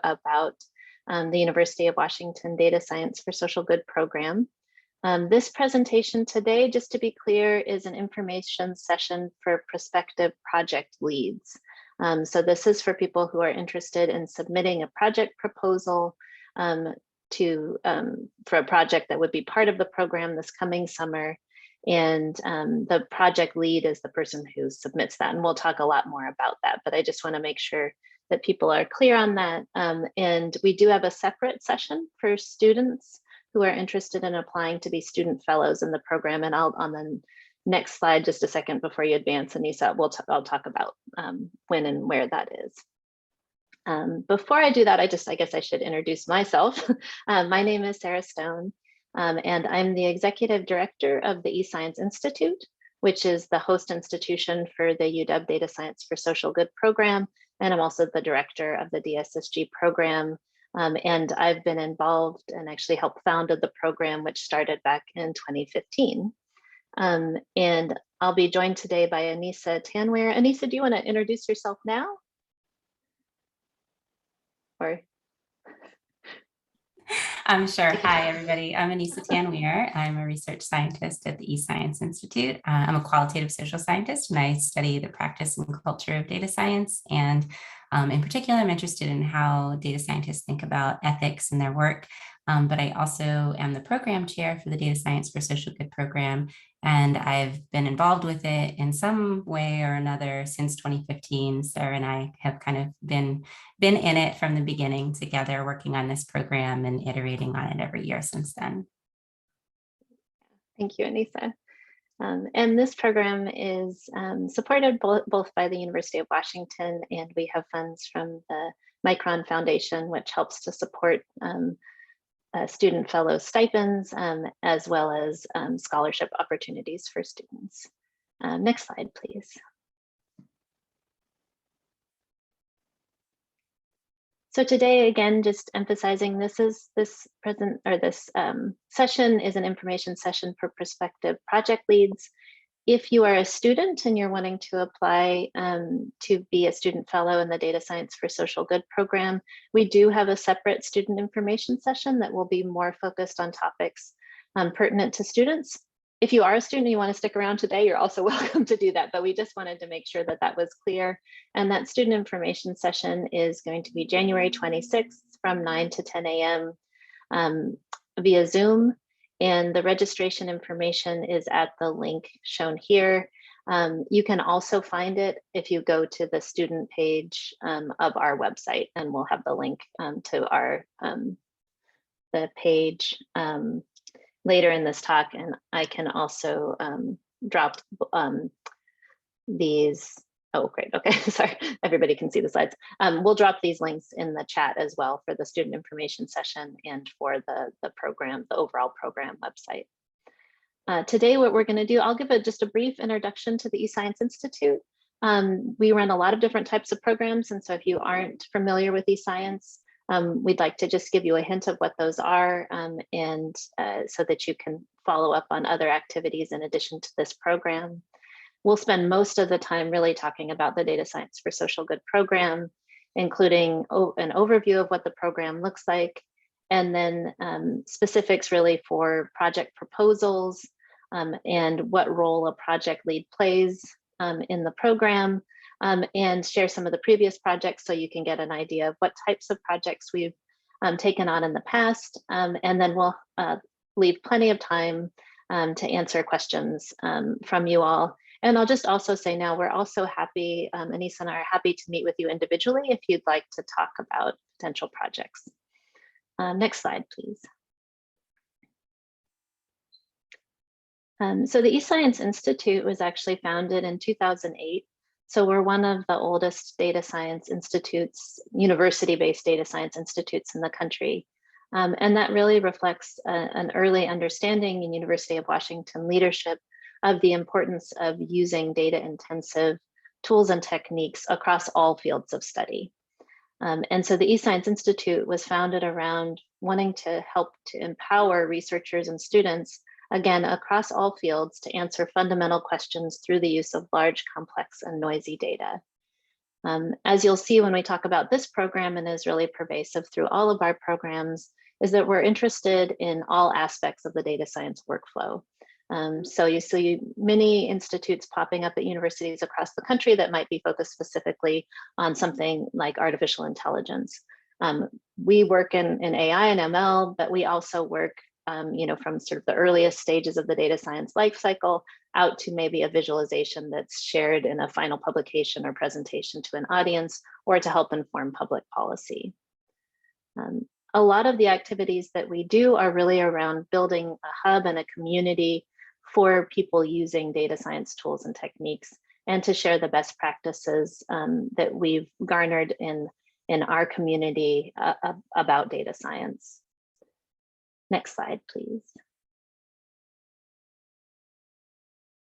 about the University of Washington Data Science for Social Good program. This presentation today, just to be clear, is an information session for prospective project leads. So this is for people who are interested in submitting a project proposal for a project that would be part of the program this coming summer. And the project lead is the person who submits that. And we'll talk a lot more about that, but I just want to make sure that people are clear on that. And we do have a separate session for students who are interested in applying to be student fellows in the program. And I'll, on the next slide, just a second before you advance, Anissa, I'll talk about when and where that is. Before I do that, I guess I should introduce myself. My name is Sarah Stone, and I'm the executive director of the EScience Institute, which is the host institution for the UW Data Science for Social Good program. And I'm also the director of the DSSG program. And I've been involved and actually helped founded the program, which started back in 2015. And I'll be joined today by Anissa Tanweer. Anissa, do you want to introduce yourself now? Or? Sure. Hi, everybody. I'm Anissa Tanweer. I'm a research scientist at the EScience Institute. I'm a qualitative social scientist, and I study the practice and culture of data science. And in particular, I'm interested in how data scientists think about ethics in their work. But I also am the program chair for the Data Science for Social Good program, and I've been involved with it in some way or another since 2015. Sarah and I have kind of been in it from the beginning together, working on this program and iterating on it every year since then. Thank you, Anissa. And this program is supported both by the University of Washington, and we have funds from the Micron Foundation, which helps to support student fellow stipends, as well as scholarship opportunities for students. Next slide, please. So today, again, just emphasizing this session is an information session for prospective project leads. If you are a student and you're wanting to apply to be a student fellow in the Data Science for Social Good program, we do have a separate student information session that will be more focused on topics pertinent to students. If you are a student and you want to stick around today, you're also welcome to do that, but we just wanted to make sure that that was clear. And that student information session is going to be January 26th from 9 to 10 a.m. Via Zoom. And the registration information is at the link shown here. You can also find it if you go to the student page of our website, and we'll have the link to our the page later in this talk. And I can also drop these. Oh, great. Okay, sorry. Everybody can see the slides. We'll drop these links in the chat as well for the student information session and for the program, the overall program website. Today, what we're going to do, I'll give just a brief introduction to the EScience Institute. We run a lot of different types of programs, and so if you aren't familiar with eScience, we'd like to just give you a hint of what those are, and so that you can follow up on other activities in addition to this program. We'll spend most of the time really talking about the Data Science for Social Good program, including an overview of what the program looks like, and then specifics really for project proposals and what role a project lead plays in the program, and share some of the previous projects so you can get an idea of what types of projects we've taken on in the past, and then we'll leave plenty of time to answer questions from you all. And I'll just also say now, we're also happy, Anissa and I are happy to meet with you individually if you'd like to talk about potential projects. Next slide, please. So the EScience Institute was actually founded in 2008. So we're one of the oldest data science institutes, university-based data science institutes in the country. And that really reflects an early understanding in University of Washington leadership of the importance of using data-intensive tools and techniques across all fields of study. And so the EScience Institute was founded around wanting to help to empower researchers and students, again, across all fields, to answer fundamental questions through the use of large, complex, and noisy data. As you'll see when we talk about this program, and is really pervasive through all of our programs, is that we're interested in all aspects of the data science workflow. So you see many institutes popping up at universities across the country that might be focused specifically on something like artificial intelligence. We work in AI and ML, but we also work from sort of the earliest stages of the data science life cycle out to maybe a visualization that's shared in a final publication or presentation to an audience, or to help inform public policy. A lot of the activities that we do are really around building a hub and a community for people using data science tools and techniques, and to share the best practices that we've garnered in our community about data science. Next slide, please.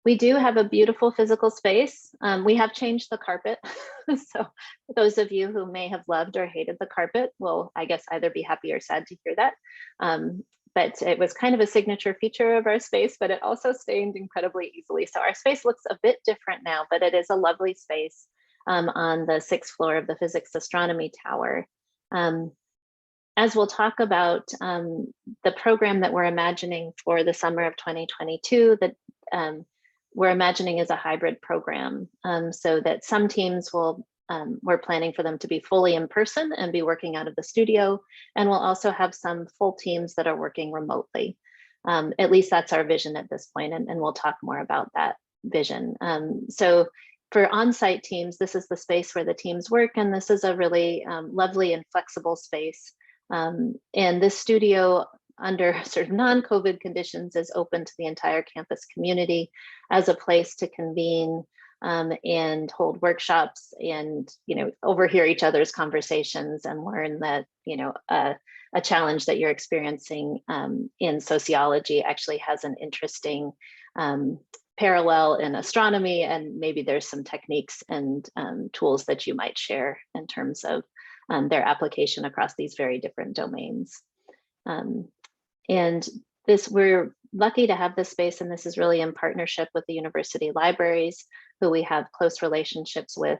We do have a beautiful physical space. We have changed the carpet. So for those of you who may have loved or hated the carpet will, I guess, either be happy or sad to hear that. But it was kind of a signature feature of our space, but it also stained incredibly easily. So our space looks a bit different now, but it is a lovely space on the 6th floor of the Physics Astronomy Tower. As we'll talk about, the program that we're imagining for the summer of 2022, that we're imagining is a hybrid program, so that some teams will, we're planning for them to be fully in person and be working out of the studio, and we'll also have some full teams that are working remotely. At least that's our vision at this point, and we'll talk more about that vision. So for on-site teams, this is the space where the teams work, and this is a really lovely and flexible space. And this studio, under sort of non-COVID conditions, is open to the entire campus community as a place to convene and hold workshops, and overhear each other's conversations and learn that a challenge that you're experiencing in sociology actually has an interesting parallel in astronomy, and maybe there's some techniques and tools that you might share in terms of their application across these very different domains. And we're lucky to have this space, and this is really in partnership with the university libraries, who we have close relationships with.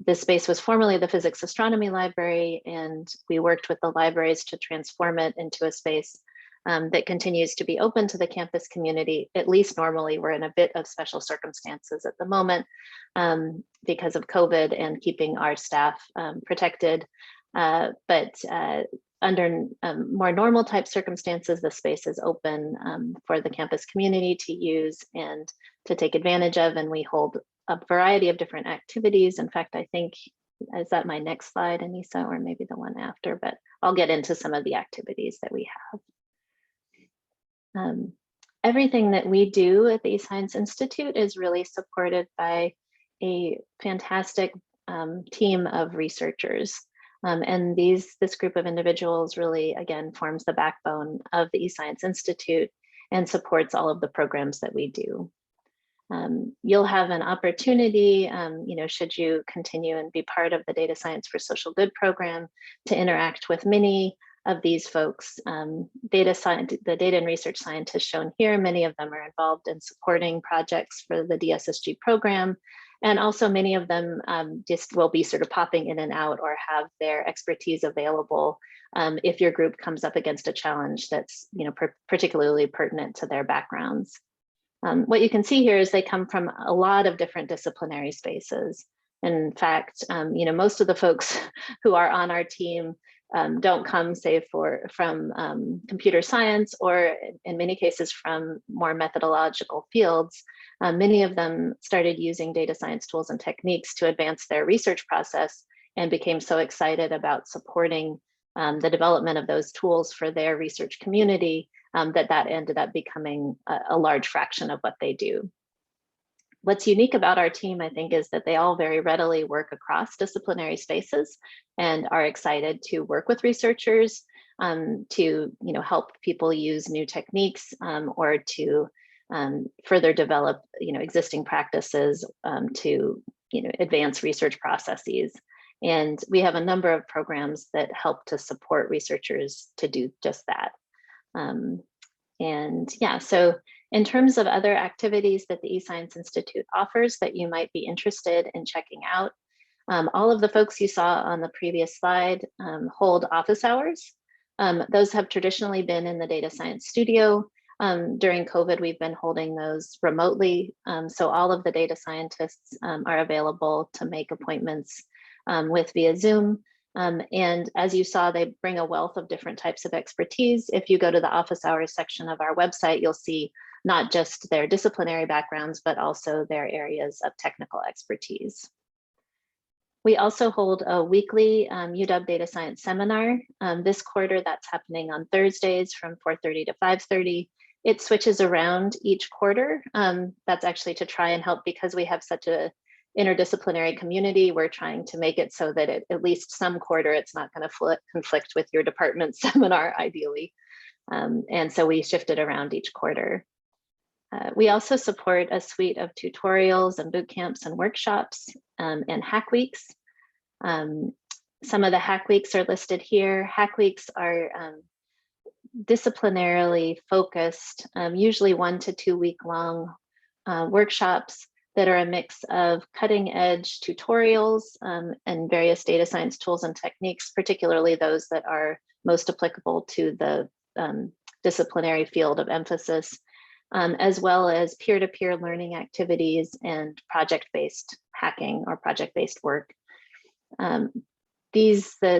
This space was formerly the Physics Astronomy Library, and we worked with the libraries to transform it into a space that continues to be open to the campus community. At least normally, we're in a bit of special circumstances at the moment because of COVID and keeping our staff protected. But under more normal type circumstances, the space is open for the campus community to use and to take advantage of, and we hold a variety of different activities. In fact, I think, is that my next slide, Anissa, or maybe the one after, but I'll get into some of the activities that we have. Everything that we do at the EScience Institute is really supported by a fantastic team of researchers. And this group of individuals really, again, forms the backbone of the EScience Institute and supports all of the programs that we do. You'll have an opportunity, should you continue and be part of the Data Science for Social Good program, to interact with many of these folks. The data and research scientists shown here, many of them are involved in supporting projects for the DSSG program. And also many of them just will be sort of popping in and out, or have their expertise available if your group comes up against a challenge that's particularly pertinent to their backgrounds. What you can see here is they come from a lot of different disciplinary spaces. In fact, most of the folks who are on our team don't come, say, from computer science, or in many cases from more methodological fields. Many of them started using data science tools and techniques to advance their research process, and became so excited about supporting the development of those tools for their research community that ended up becoming a large fraction of what they do. What's unique about our team, I think, is that they all very readily work across disciplinary spaces and are excited to work with researchers to help people use new techniques or to further develop existing practices to advance research processes. And we have a number of programs that help to support researchers to do just that. And yeah, so In terms of other activities that the EScience Institute offers that you might be interested in checking out, all of the folks you saw on the previous slide hold office hours. Those have traditionally been in the data science studio. During COVID, we've been holding those remotely. So all of the data scientists are available to make appointments with via Zoom. And as you saw, they bring a wealth of different types of expertise. If you go to the office hours section of our website, you'll see not just their disciplinary backgrounds, but also their areas of technical expertise. We also hold a weekly UW Data Science seminar. This quarter, that's happening on Thursdays from 4:30 to 5:30. It switches around each quarter. That's actually to try and help, because we have such a interdisciplinary community. We're trying to make it so that at least some quarter, it's not going to conflict with your department seminar, ideally. And so we shift it around each quarter. We also support a suite of tutorials and boot camps and workshops and hack weeks. Some of the hack weeks are listed here. Hack weeks are disciplinarily focused, usually 1 to 2 week long workshops that are a mix of cutting edge tutorials and various data science tools and techniques, particularly those that are most applicable to the disciplinary field of emphasis, as well as peer-to-peer learning activities and project-based hacking or project-based work. The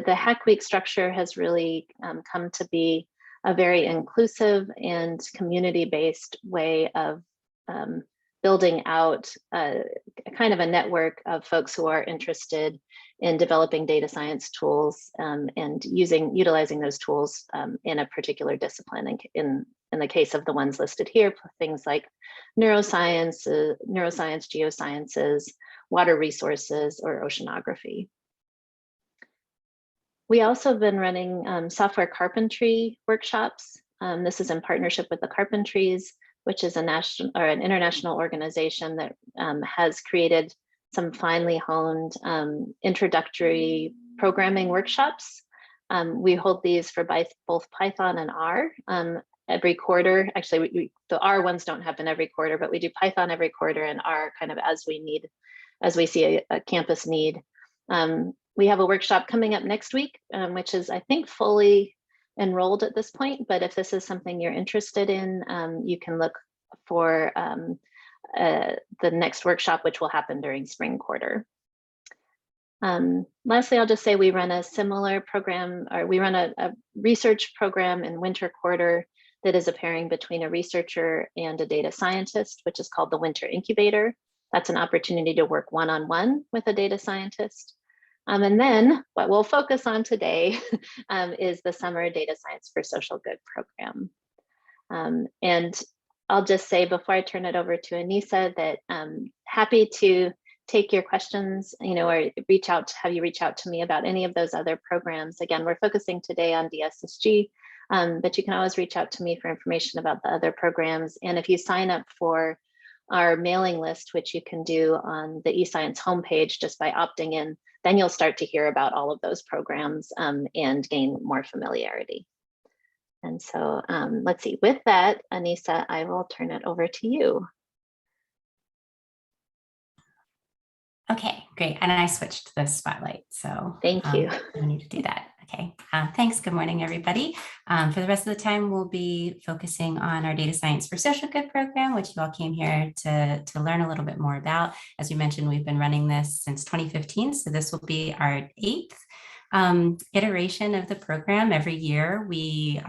Hack Week structure has really come to be a very inclusive and community-based way of building out a kind of a network of folks who are interested in developing data science tools and utilizing those tools in a particular discipline. In the case of the ones listed here, things like neuroscience, geosciences, water resources, or oceanography. We also have been running software carpentry workshops. This is in partnership with the Carpentries, which is an international organization that has created some finely honed introductory programming workshops. We hold these for both Python and R every quarter. Actually, the R ones don't happen every quarter, but we do Python every quarter and R kind of as we see a campus need. We have a workshop coming up next week, which is, I think, fully enrolled at this point. But if this is something you're interested in, you can look for the next workshop, which will happen during spring quarter. Lastly, I'll just say we run a similar program, or we run a research program in winter quarter that is a pairing between a researcher and a data scientist, which is called the Winter Incubator. That's an opportunity to work one-on-one with a data scientist. And then what we'll focus on today is the Summer Data Science for Social Good program. And I'll just say before I turn it over to Anissa that I'm happy to take your questions, or have you reach out to me about any of those other programs. Again, we're focusing today on DSSG, but you can always reach out to me for information about the other programs. And if you sign up for our mailing list, which you can do on the eScience homepage just by opting in, then you'll start to hear about all of those programs and gain more familiarity. And so let's see, with that, Anissa, I will turn it over to you. Okay, great. And I switched the spotlight, so thank you. I need to do that. Okay, thanks. Good morning, everybody. For the rest of the time, we'll be focusing on our Data Science for Social Good program, which you all came here to learn a little bit more about. As we mentioned, we've been running this since 2015, so this will be our 8th iteration of the program. Every year, we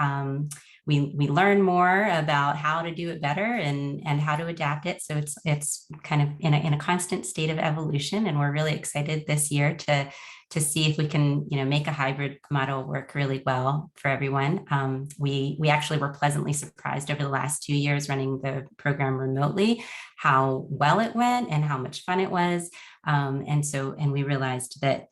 learn more about how to do it better and how to adapt it. So it's kind of in a constant state of evolution, and we're really excited this year to see if we can make a hybrid model work really well for everyone. We actually were pleasantly surprised over the last 2 years running the program remotely, how well it went and how much fun it was. And we realized that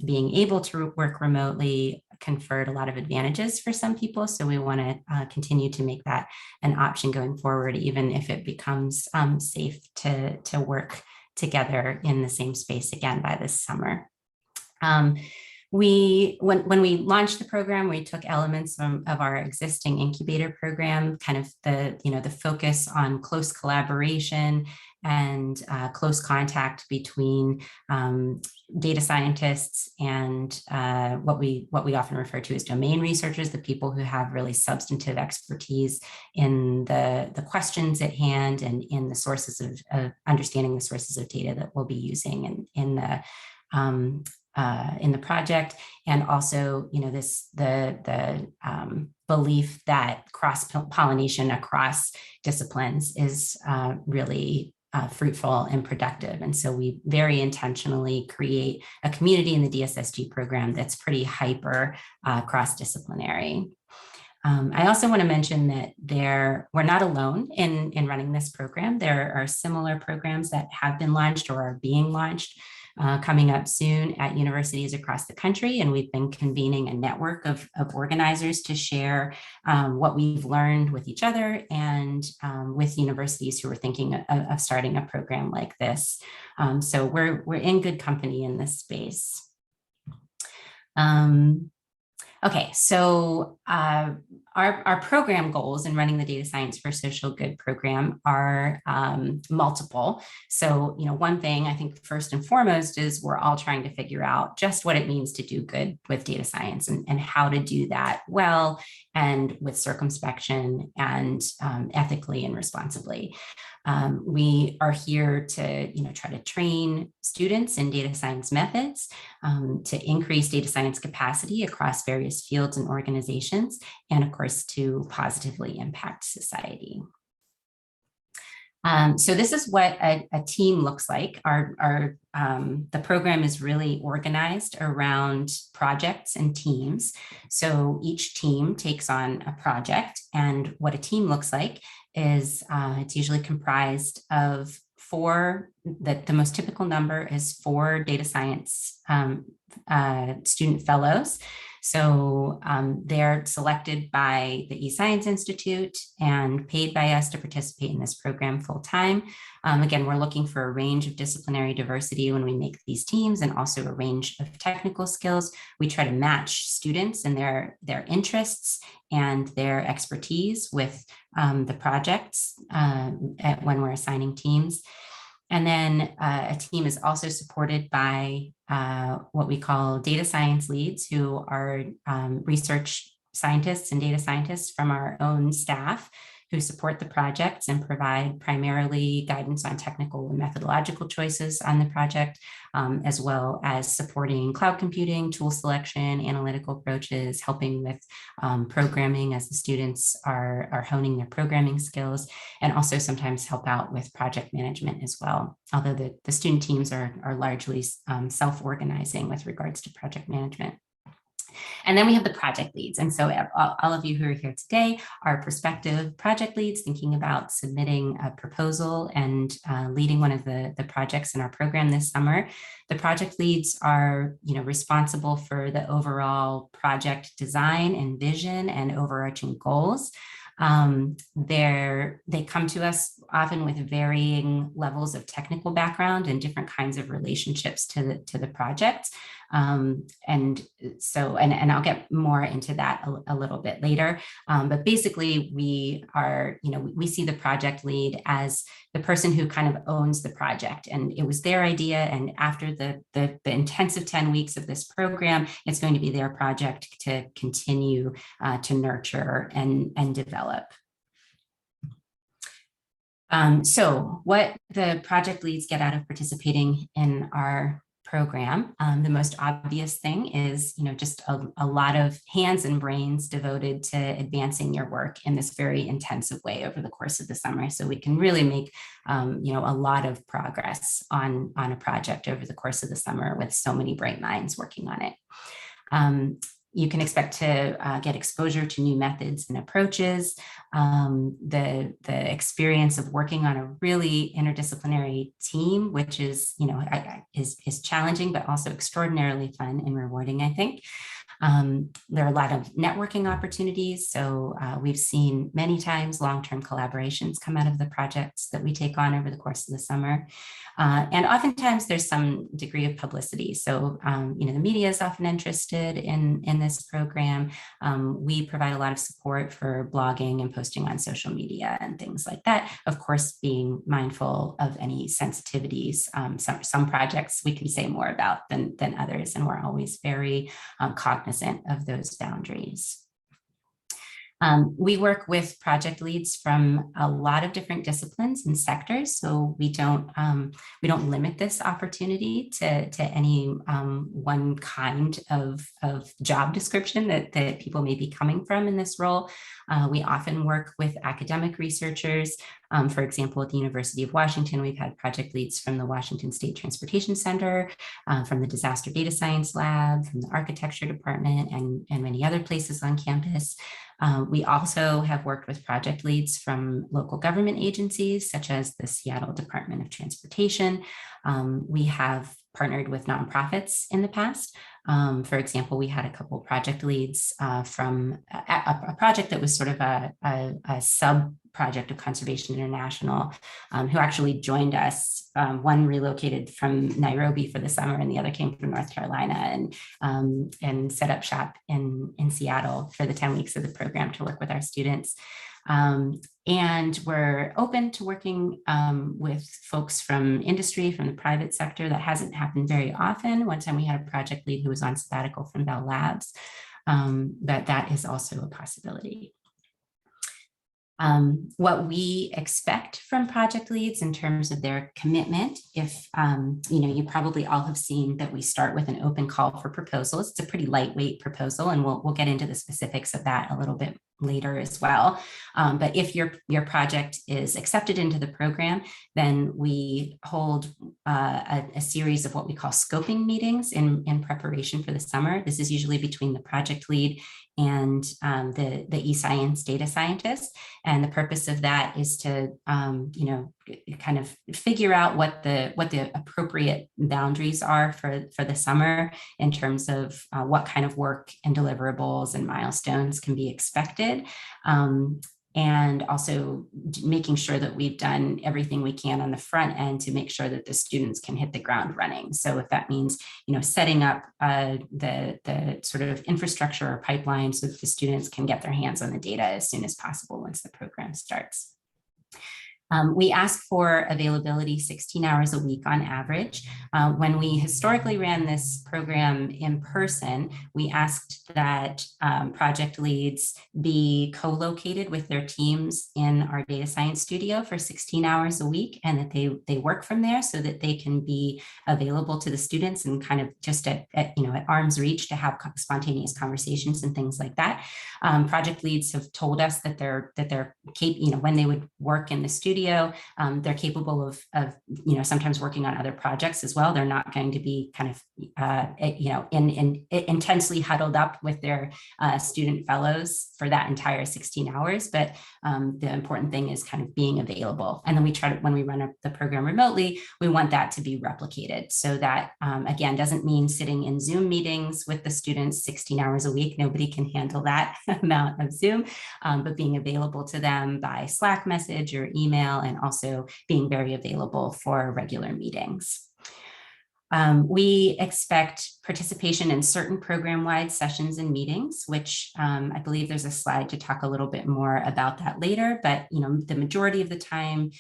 being able to work remotely conferred a lot of advantages for some people. So we want to continue to make that an option going forward, even if it becomes safe to work together in the same space again by this summer. When we launched the program, we took elements of our existing incubator program, kind of the focus on close collaboration and close contact between data scientists and what we often refer to as domain researchers, the people who have really substantive expertise in the questions at hand and in the sources of understanding the sources of data that we'll be using in the project, and also, the belief that cross-pollination across disciplines is really fruitful and productive. And so we very intentionally create a community in the DSSG program that's pretty hyper cross-disciplinary. I also want to mention that we're not alone in running this program. There are similar programs that have been launched or are being launched coming up soon at universities across the country. And we've been convening a network of organizers to share what we've learned with each other and with universities who are thinking of starting a program like this. So we're in good company in this space. Okay, so our program goals in running the Data Science for Social Good program are multiple. So, one thing I think first and foremost is we're all trying to figure out just what it means to do good with data science and how to do that well and with circumspection and ethically and responsibly. We are here to try to train students in data science methods, to increase data science capacity across various fields and organizations, and of course, to positively impact society. So this is what a team looks like. The program is really organized around projects and teams. So each team takes on a project, and what a team looks like is it's usually comprised of the most typical number is 4 data science student fellows. So they're selected by the EScience Institute and paid by us to participate in this program full time. Again, we're looking for a range of disciplinary diversity when we make these teams, and also a range of technical skills. We try to match students and their interests and their expertise with the projects when we're assigning teams. And then a team is also supported by what we call data science leads, who are research scientists and data scientists from our own staff who support the projects and provide primarily guidance on technical and methodological choices on the project, as well as supporting cloud computing, tool selection, analytical approaches, helping with programming as the students are honing their programming skills, and also sometimes help out with project management as well. Although the student teams are largely self-organizing with regards to project management. And then we have the project leads. And so all of you who are here today are prospective project leads thinking about submitting a proposal and leading one of the projects in our program this summer. The project leads are responsible for the overall project design and vision and overarching goals. They come to us often with varying levels of technical background and different kinds of relationships to the project. And I'll get more into that a little bit later. But basically we see the project lead as the person who kind of owns the project, and it was their idea. And after the intensive 10 weeks of this program, it's going to be their project to continue to nurture and develop. So what the project leads get out of participating in our program, the most obvious thing is, just a lot of hands and brains devoted to advancing your work in this very intensive way over the course of the summer. So we can really make, a lot of progress on a project over the course of the summer with so many bright minds working on it. You can expect to get exposure to new methods and approaches. The experience of working on a really interdisciplinary team, which is challenging, but also extraordinarily fun and rewarding, I think. There are a lot of networking opportunities. So we've seen many times long-term collaborations come out of the projects that we take on over the course of the summer. And oftentimes there's some degree of publicity. So, the media is often interested in this program. We provide a lot of support for blogging and posting on social media and things like that. Of course, being mindful of any sensitivities. Some projects we can say more about than others, and we're always very cognizant of those boundaries. We work with project leads from a lot of different disciplines and sectors, so we don't limit this opportunity to any one kind of job description that people may be coming from in this role. We often work with academic researchers. For example, at the University of Washington, we've had project leads from the Washington State Transportation Center, from the Disaster Data Science Lab, from the Architecture Department, and many other places on campus. We also have worked with project leads from local government agencies, such as the Seattle Department of Transportation. We have partnered with nonprofits in the past. For example, we had a couple project leads from a project that was sort of a sub-project of Conservation International, who actually joined us. One relocated from Nairobi for the summer, and the other came from North Carolina, and set up shop in Seattle for the 10 weeks of the program to work with our students. And we're open to working with folks from industry, from the private sector. That hasn't happened very often. One time we had a project lead who was on sabbatical from Bell Labs, but that is also a possibility. What we expect from project leads in terms of their commitment, if you probably all have seen that we start with an open call for proposals. It's a pretty lightweight proposal, and we'll get into the specifics of that a little bit later as well. But if your project is accepted into the program, then we hold a series of what we call scoping meetings in preparation for the summer. This is usually between the project lead and the EScience data scientist. And the purpose of that is to, kind of figure out what the appropriate boundaries are for the summer in terms of what kind of work and deliverables and milestones can be expected. And also making sure that we've done everything we can on the front end to make sure that the students can hit the ground running. So if that means, setting up the sort of infrastructure or pipeline so that the students can get their hands on the data as soon as possible once the program starts. We ask for availability 16 hours a week on average. When we historically ran this program in person, we asked that project leads be co-located with their teams in our data science studio for 16 hours a week, and that they work from there so that they can be available to the students and kind of just at arm's reach to have spontaneous conversations and things like that. Project leads have told us that they're when they would work in the studio, they're capable of sometimes working on other projects as well. They're not going to be kind of intensely huddled up with their student fellows for that entire 16 hours. But the important thing is kind of being available. And then we try to, when we run the program remotely, we want that to be replicated. So that again, doesn't mean sitting in Zoom meetings with the students 16 hours a week. Nobody can handle that amount of Zoom, but being available to them by Slack message or email, and also being very available for regular meetings. We expect participation in certain program-wide sessions and meetings, which I believe there's a slide to talk a little bit more about that later. But the majority of the time,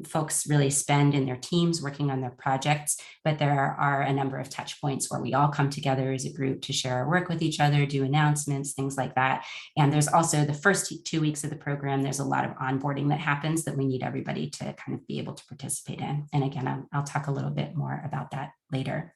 folks really spend in their teams working on their projects. But there are a number of touch points where we all come together as a group to share our work with each other, do announcements, things like that. And there's also the first 2 weeks of the program, there's a lot of onboarding that happens that we need everybody to kind of be able to participate in. And again, I'll talk a little bit more about that later.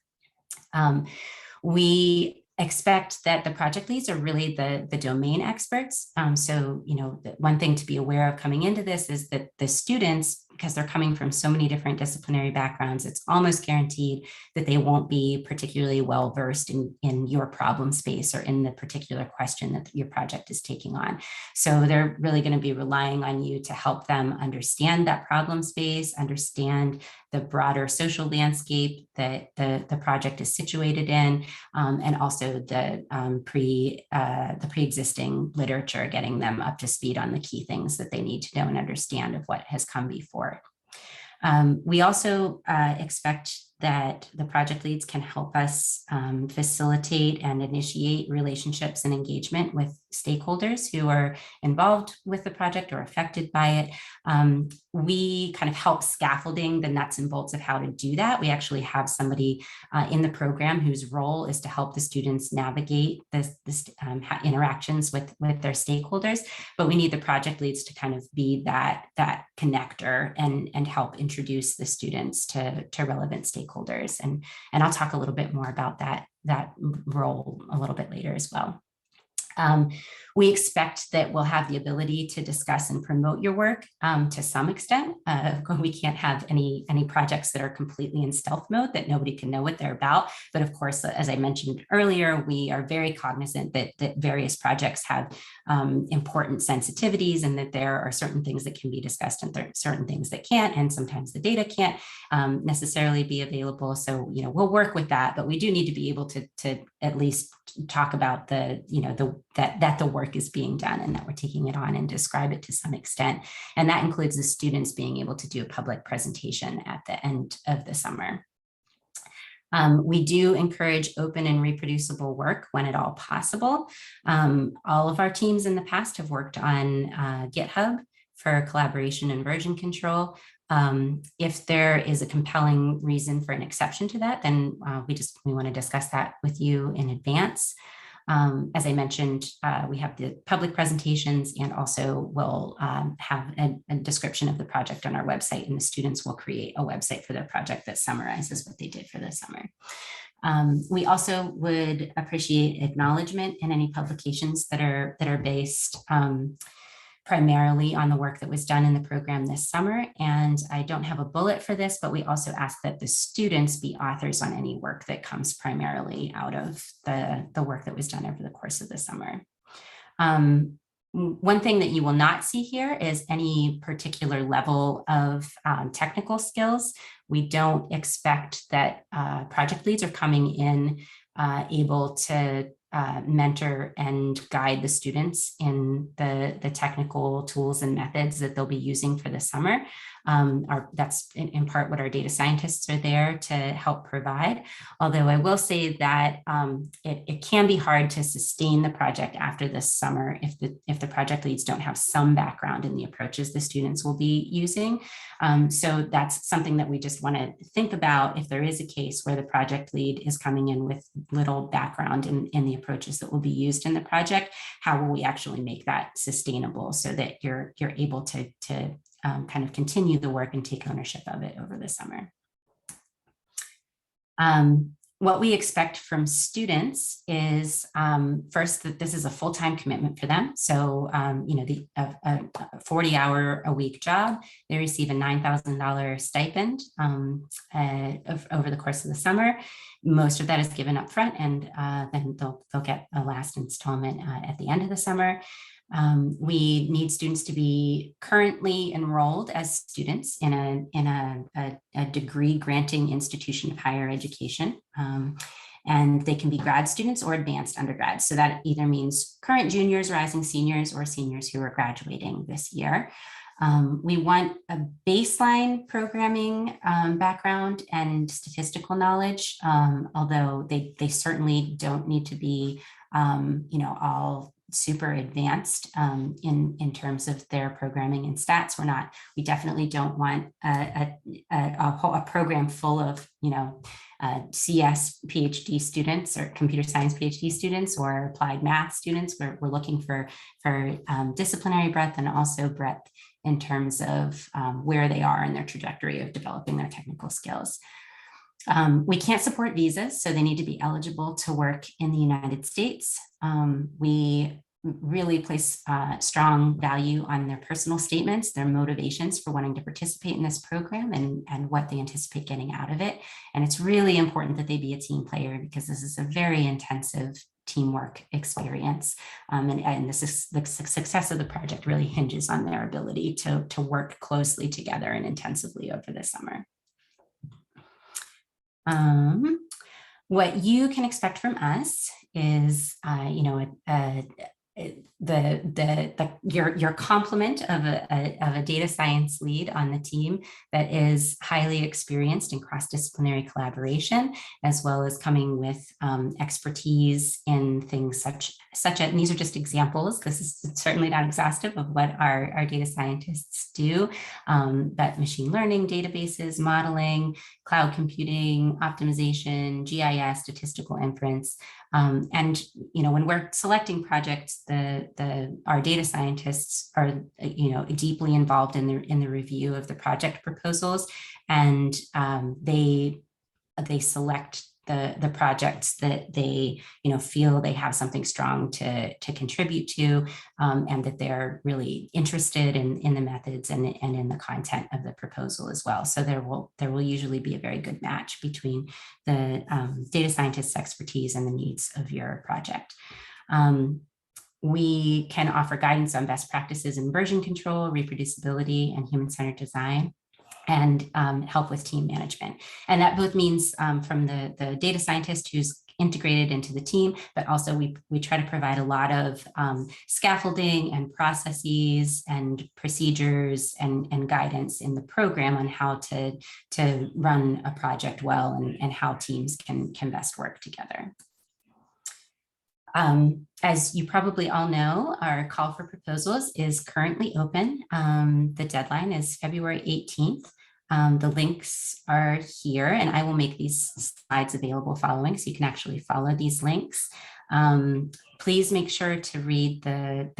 We expect that the project leads are really the domain experts. So, the one thing to be aware of coming into this is that the students because they're coming from so many different disciplinary backgrounds, it's almost guaranteed that they won't be particularly well versed in your problem space or in the particular question that your project is taking on. So they're really going to be relying on you to help them understand that problem space, understand the broader social landscape that the project is situated in, and also the pre-existing literature, getting them up to speed on the key things that they need to know and understand of what has come before. We also expect that the project leads can help us facilitate and initiate relationships and engagement with stakeholders who are involved with the project or affected by it. We kind of help scaffolding the nuts and bolts of how to do that. We actually have somebody in the program whose role is to help the students navigate this interactions with their stakeholders, but we need the project leads to kind of be that connector and help introduce the students to relevant stakeholders. And I'll talk a little bit more about that role a little bit later as well. We expect that we'll have the ability to discuss and promote your work to some extent. We can't have any projects that are completely in stealth mode that nobody can know what they're about. But of course, as I mentioned earlier, we are very cognizant that various projects have important sensitivities and that there are certain things that can be discussed and certain things that can't, and sometimes the data can't necessarily be available. So, we'll work with that, but we do need to be able to at least talk about that the work is being done and that we're taking it on and describe it to some extent. And that includes the students being able to do a public presentation at the end of the summer. We do encourage open and reproducible work when at all possible. All of our teams in the past have worked on GitHub for collaboration and version control. If there is a compelling reason for an exception to that, then we want to discuss that with you in advance. As I mentioned, we have the public presentations, and also we'll have a description of the project on our website, and the students will create a website for their project that summarizes what they did for the summer. We also would appreciate acknowledgement in any publications that are based primarily on the work that was done in the program this summer. And I don't have a bullet for this, but we also ask that the students be authors on any work that comes primarily out of the work that was done over the course of the summer. One thing that you will not see here is any particular level of technical skills. We don't expect that project leads are coming in able to mentor and guide the students in the technical tools and methods that they'll be using for the summer. That's in part what our data scientists are there to help provide. Although I will say that it can be hard to sustain the project after this summer if the project leads don't have some background in the approaches the students will be using. So that's something that we just want to think about. If there is a case where the project lead is coming in with little background in the approaches that will be used in the project, how will we actually make that sustainable so that you're able to kind of continue the work and take ownership of it over the summer. What we expect from students is first that this is a full-time commitment for them. So, a 40-hour-a-week job, they receive a $9,000 stipend over the course of the summer. Most of that is given up front, and then they'll get a last installment at the end of the summer. We need students to be currently enrolled as students in a degree granting institution of higher education. And they can be grad students or advanced undergrads. So that either means current juniors, rising seniors, or seniors who are graduating this year. We want a baseline programming background and statistical knowledge, although they certainly don't need to be, all super advanced in terms of their programming and stats. We definitely don't want a program full of, CS PhD students or computer science PhD students or applied math students. We're looking for disciplinary breadth and also breadth in terms of where they are in their trajectory of developing their technical skills. We can't support visas, so they need to be eligible to work in the United States. We really place strong value on their personal statements, their motivations for wanting to participate in this program, and what they anticipate getting out of it. And it's really important that they be a team player, because this is a very intensive teamwork experience. And the success of the project really hinges on their ability to work closely together and intensively over the summer. What you can expect from us is, your complement of a data science lead on the team that is highly experienced in cross-disciplinary collaboration, as well as coming with expertise in things such as, and these are just examples, this is certainly not exhaustive of what our data scientists do, but machine learning, databases, modeling, cloud computing, optimization, GIS, statistical inference. And when we're selecting projects, our data scientists are deeply involved in the review of the project proposals, and they select the projects that they feel they have something strong to contribute to, and that they're really interested in the methods and in the content of the proposal as well. So there will usually be a very good match between the data scientist's expertise and the needs of your project. We can offer guidance on best practices in version control, reproducibility, and human-centered design, and help with team management. And that both means from the data scientist who's integrated into the team, but also we try to provide a lot of scaffolding and processes and procedures and guidance in the program on how to run a project well, and how teams can best work together. As you probably all know, our call for proposals is currently open. The deadline is February 18th. The links are here, and I will make these slides available following, so you can actually follow these links. Please make sure to read the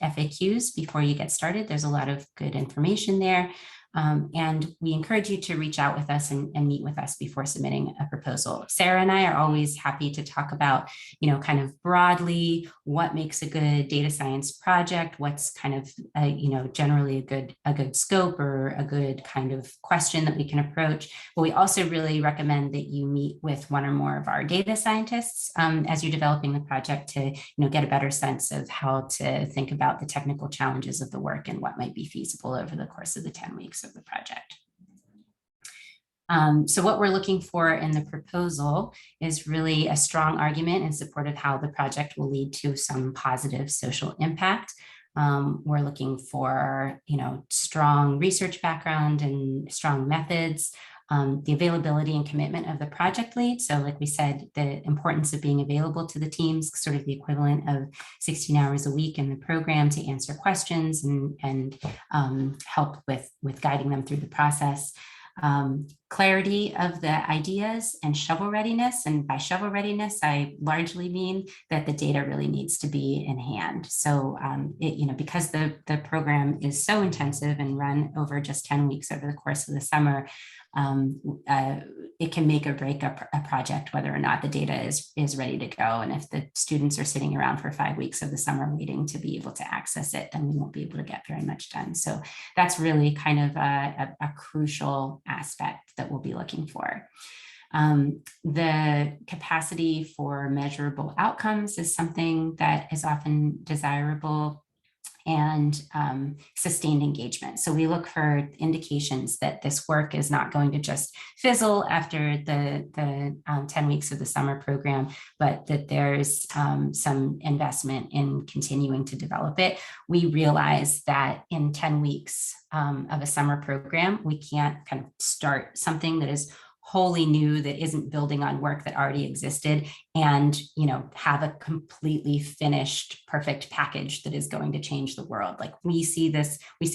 FAQs before you get started. There's a lot of good information there. And we encourage you to reach out with us and meet with us before submitting a proposal. Sarah and I are always happy to talk about, kind of broadly what makes a good data science project, what's kind of, generally a good scope or a good kind of question that we can approach. But we also really recommend that you meet with one or more of our data scientists as you're developing the project to, get a better sense of how to think about the technical challenges of the work and what might be feasible over the course of the 10 weeks of the project. So what we're looking for in the proposal is really a strong argument in support of how the project will lead to some positive social impact. We're looking for, strong research background and strong methods, the availability and commitment of the project lead. So like we said, the importance of being available to the teams, sort of the equivalent of 16 hours a week in the program to answer questions and help with guiding them through the process. Clarity of the ideas and shovel readiness. And by shovel readiness, I largely mean that the data really needs to be in hand. So, because the program is so intensive and run over just 10 weeks over the course of the summer, it can make or break a project whether or not the data is ready to go. And if the students are sitting around for 5 weeks of the summer waiting to be able to access it, then we won't be able to get very much done. So that's really kind of a crucial aspect that we'll be looking for. The capacity for measurable outcomes is something that is often desirable, and sustained engagement. So we look for indications that this work is not going to just fizzle after the 10 weeks of the summer program, but that there's some investment in continuing to develop it. We realize that in 10 weeks of a summer program, we can't kind of start something that is wholly new, that isn't building on work that already existed, and have a completely finished, perfect package that is going to change the world. Like we see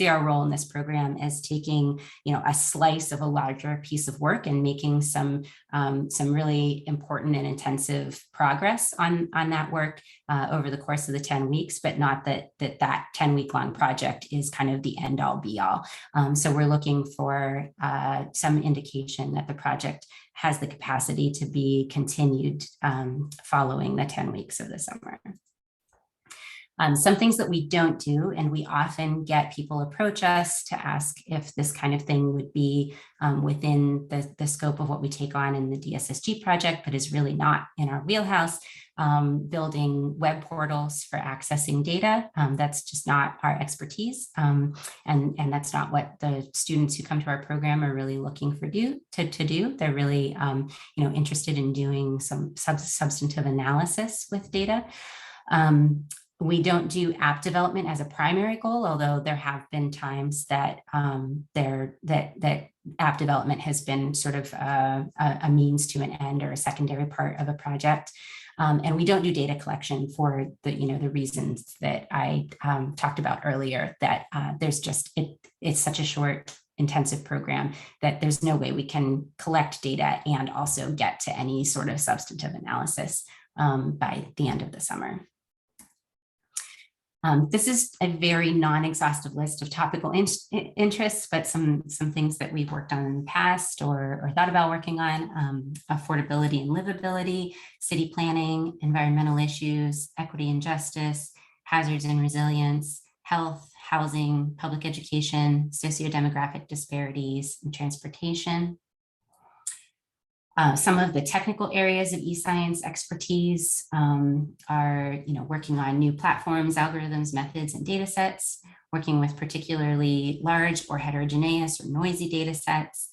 our role in this program as taking a slice of a larger piece of work and making some really important and intensive progress on that work over the course of the 10 weeks, but not that 10-week long project is kind of the end all be all. So we're looking for some indication that the project has the capacity to be continued following the 10 weeks of the summer. Some things that we don't do, and we often get people approach us to ask if this kind of thing would be within the scope of what we take on in the DSSG project, but is really not in our wheelhouse. Building web portals for accessing data. That's just not our expertise. And that's not what the students who come to our program are really looking for to do. They're really interested in doing some substantive analysis with data. We don't do app development as a primary goal, although there have been times that that app development has been sort of a means to an end or a secondary part of a project. And we don't do data collection for the reasons that I talked about earlier, that it's such a short, intensive program that there's no way we can collect data and also get to any sort of substantive analysis by the end of the summer. This is a very non-exhaustive list of topical interests, but some things that we've worked on in the past or thought about working on: affordability and livability, city planning, environmental issues, equity and justice, hazards and resilience, health, housing, public education, sociodemographic disparities, and transportation. Some of the technical areas of eScience expertise are, working on new platforms, algorithms, methods, and data sets, working with particularly large or heterogeneous or noisy data sets,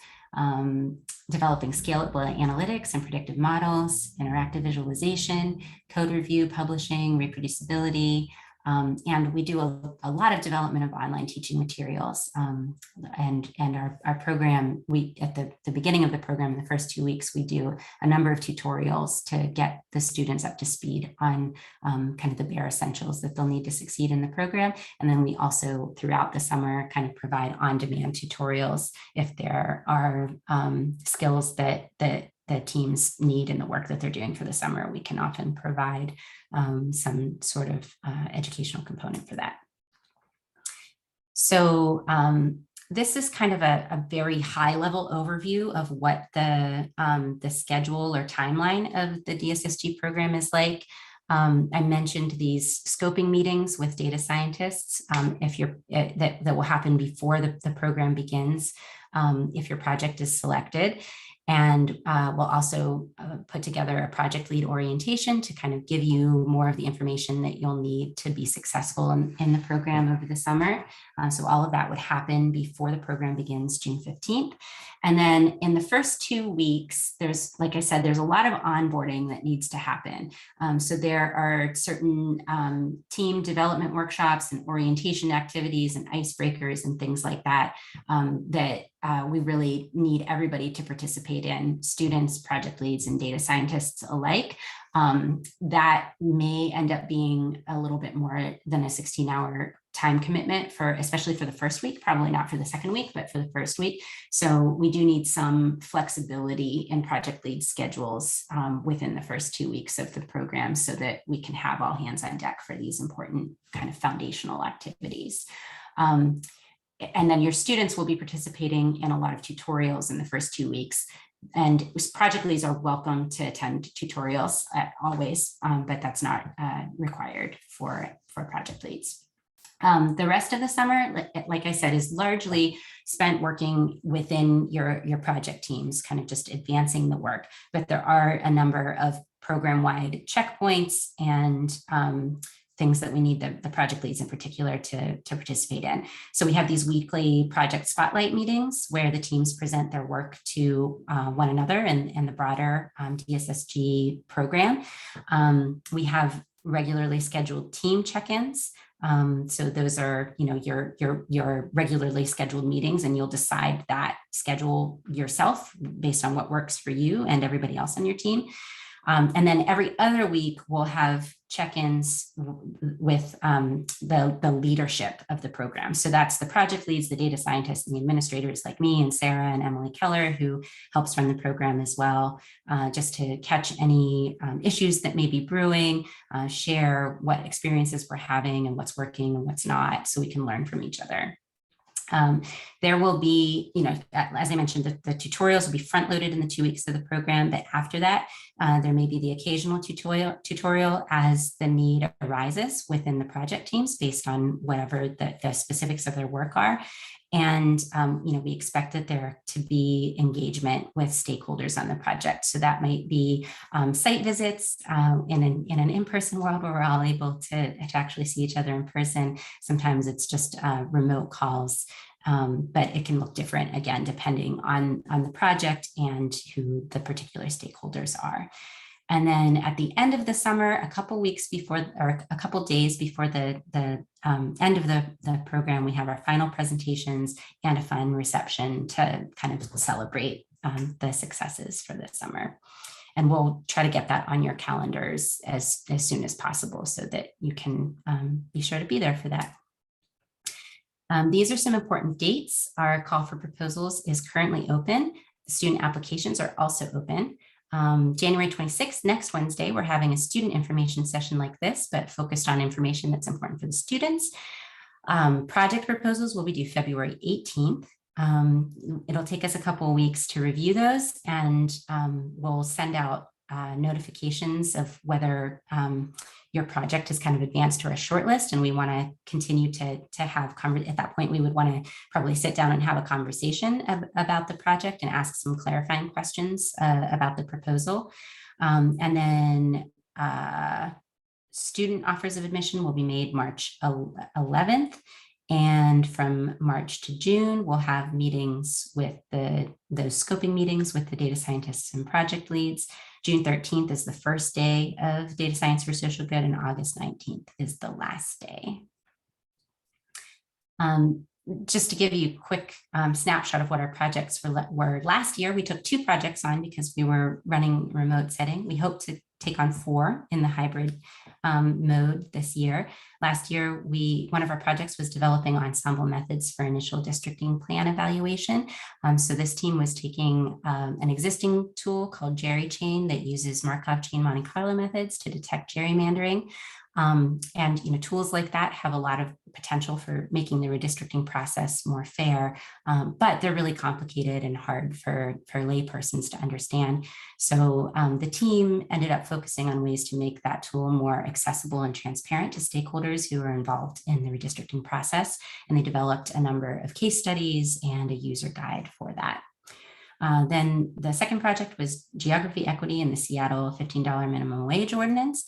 developing scalable analytics and predictive models, interactive visualization, code review, publishing, reproducibility. And we do a lot of development of online teaching materials. And our program, at the beginning of the program, the first 2 weeks, we do a number of tutorials to get the students up to speed on kind of the bare essentials that they'll need to succeed in the program. And then we also, throughout the summer, kind of provide on-demand tutorials if there are skills that teams need in the work that they're doing for the summer. We can often provide some sort of educational component for that. So this is kind of a very high level overview of what the schedule or timeline of the DSSG program is like. I mentioned these scoping meetings with data scientists that will happen before the program begins if your project is selected. And we'll also put together a project lead orientation to kind of give you more of the information that you'll need to be successful in the program over the summer. So all of that would happen before the program begins June 15th. And then in the first 2 weeks, like I said, there's a lot of onboarding that needs to happen. So there are certain team development workshops and orientation activities and icebreakers and things like that that we really need everybody to participate in, students, project leads, and data scientists alike. That may end up being a little bit more than a 16-hour time commitment especially for the first week, probably not for the second week, but for the first week. So we do need some flexibility in project lead schedules within the first 2 weeks of the program so that we can have all hands on deck for these important kind of foundational activities. And then your students will be participating in a lot of tutorials in the first 2 weeks. And project leads are welcome to attend tutorials always, but that's not required for project leads. The rest of the summer, like I said, is largely spent working within your project teams, kind of just advancing the work. But there are a number of program-wide checkpoints and things that we need the project leads in particular to participate in. So we have these weekly project spotlight meetings where the teams present their work to one another and the broader DSSG program. We have regularly scheduled team check-ins. So those are, your regularly scheduled meetings, and you'll decide that schedule yourself based on what works for you and everybody else on your team. And then every other week we'll have check-ins with the leadership of the program. So that's the project leads, the data scientists, and the administrators like me and Sarah and Emily Keller, who helps run the program as well, just to catch any issues that may be brewing, share what experiences we're having and what's working and what's not, so we can learn from each other. There will be, as I mentioned, the tutorials will be front loaded in the 2 weeks of the program, but after that, there may be the occasional tutorial as the need arises within the project teams based on whatever the specifics of their work are. And, we expect that there to be engagement with stakeholders on the project. So that might be site visits in an in-person world where we're all able to actually see each other in person. Sometimes it's just remote calls, but it can look different, again, depending on the project and who the particular stakeholders are. And then at the end of the summer, a couple weeks before, or a couple days before the end of the program, we have our final presentations and a fun reception to kind of celebrate the successes for the summer. And we'll try to get that on your calendars as soon as possible so that you can be sure to be there for that. These are some important dates. Our call for proposals is currently open. The student applications are also open. January 26th, next Wednesday, we're having a student information session like this, but focused on information that's important for the students. Project proposals will be due February 18th. It'll take us a couple of weeks to review those, and we'll send out notifications of whether your project has kind of advanced to our shortlist, and we want to continue to have, at that point, we would want to probably sit down and have a conversation about the project and ask some clarifying questions about the proposal. And then student offers of admission will be made March 11th. And from March to June, we'll have meetings with those scoping meetings with the data scientists and project leads. June 13th is the first day of Data Science for Social Good, and August 19th is the last day. Just to give you a quick snapshot of what our projects were last year, we took 2 projects on because we were running remote setting. We hope to take on 4 in the hybrid mode this year. Last year, one of our projects was developing ensemble methods for initial districting plan evaluation. So this team was taking an existing tool called Jerry Chain that uses Markov chain Monte Carlo methods to detect gerrymandering. And tools like that have a lot of potential for making the redistricting process more fair, but they're really complicated and hard for laypersons to understand. So the team ended up focusing on ways to make that tool more accessible and transparent to stakeholders who are involved in the redistricting process, and they developed a number of case studies and a user guide for that. Then the second project was geography equity in the Seattle $15 minimum wage ordinance.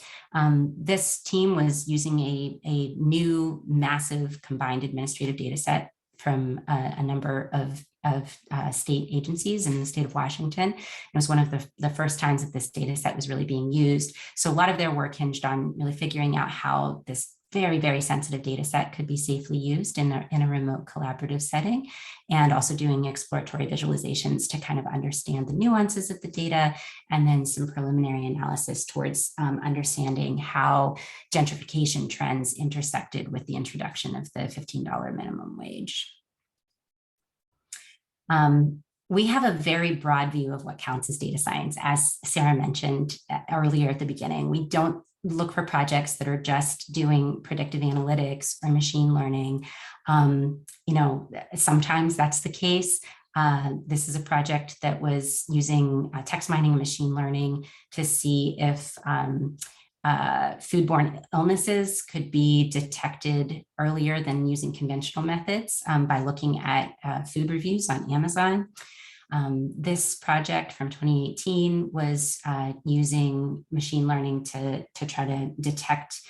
This team was using a new massive combined administrative data set from a number of state agencies in the state of Washington. It was one of the first times that this data set was really being used. So a lot of their work hinged on really figuring out how this very, very sensitive data set could be safely used in a remote collaborative setting, and also doing exploratory visualizations to kind of understand the nuances of the data, and then some preliminary analysis towards understanding how gentrification trends intersected with the introduction of the $15 minimum wage. We have a very broad view of what counts as data science. As Sarah mentioned earlier at the beginning, we don't look for projects that are just doing predictive analytics or machine learning. Sometimes that's the case. This is a project that was using text mining and machine learning to see if foodborne illnesses could be detected earlier than using conventional methods by looking at food reviews on Amazon. This project from 2018 was using machine learning to try to detect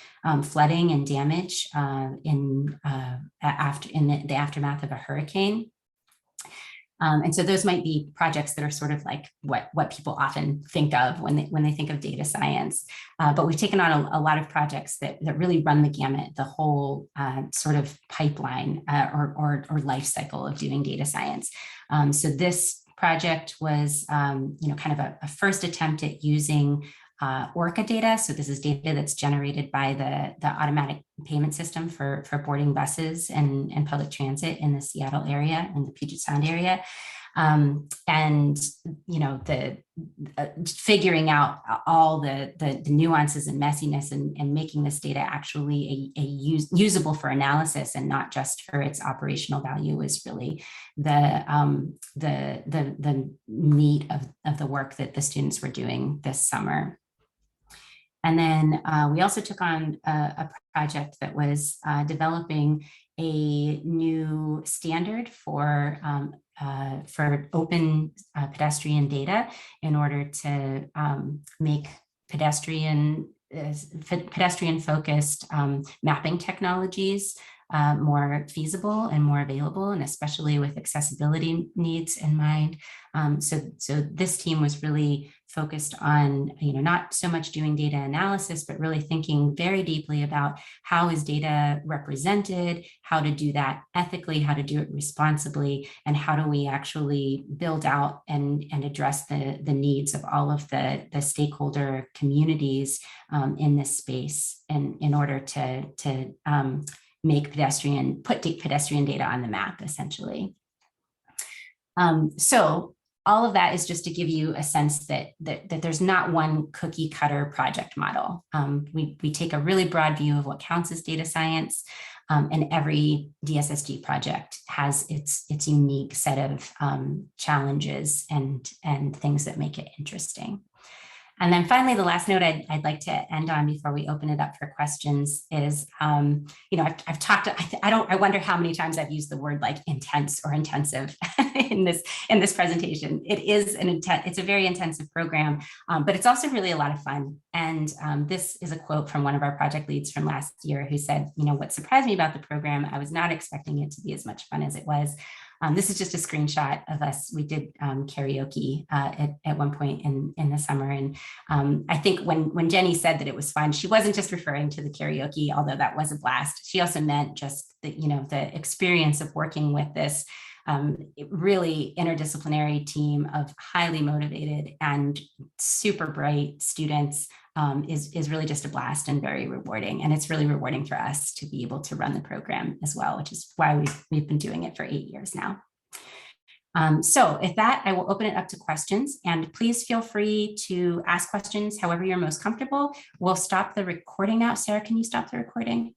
flooding and damage in the aftermath of a hurricane. And so those might be projects that are sort of like what people often think of when they think of data science. But we've taken on a lot of projects that really run the gamut, the whole sort of pipeline or life cycle of doing data science. So this project was kind of a first attempt at using Orca Data. So this is data that's generated by the automatic payment system for boarding buses and public transit in the Seattle area and the Puget Sound area. And the figuring out all the nuances and messiness and making this data actually usable for analysis and not just for its operational value is really the meat of the work that the students were doing this summer. And then we also took on a project that was developing a new standard for open pedestrian data in order to make pedestrian focused mapping technologies more feasible and more available, and especially with accessibility needs in mind. So this team was really focused on, not so much doing data analysis, but really thinking very deeply about how is data represented, how to do that ethically, how to do it responsibly, and how do we actually build out and address the needs of all of the stakeholder communities in this space, and in order to put pedestrian data on the map, essentially. So all of that is just to give you a sense that there's not one cookie cutter project model. We take a really broad view of what counts as data science, and every DSSG project has its unique set of challenges and things that make it interesting. And then finally, the last note I'd like to end on before we open it up for questions is, I've talked, I wonder how many times I've used the word like intense or intensive in this presentation. It's a very intensive program, but it's also really a lot of fun. And this is a quote from one of our project leads from last year who said, what surprised me about the program, I was not expecting it to be as much fun as it was. This is just a screenshot of us. We did karaoke at one point in the summer. And I think when Jenny said that it was fun, she wasn't just referring to the karaoke, although that was a blast. She also meant just the experience of working with this really interdisciplinary team of highly motivated and super bright students is really just a blast and very rewarding. And it's really rewarding for us to be able to run the program as well, which is why we've been doing it for 8 years now. So with that, I will open it up to questions, and please feel free to ask questions however you're most comfortable. We'll stop the recording now. Sarah, can you stop the recording?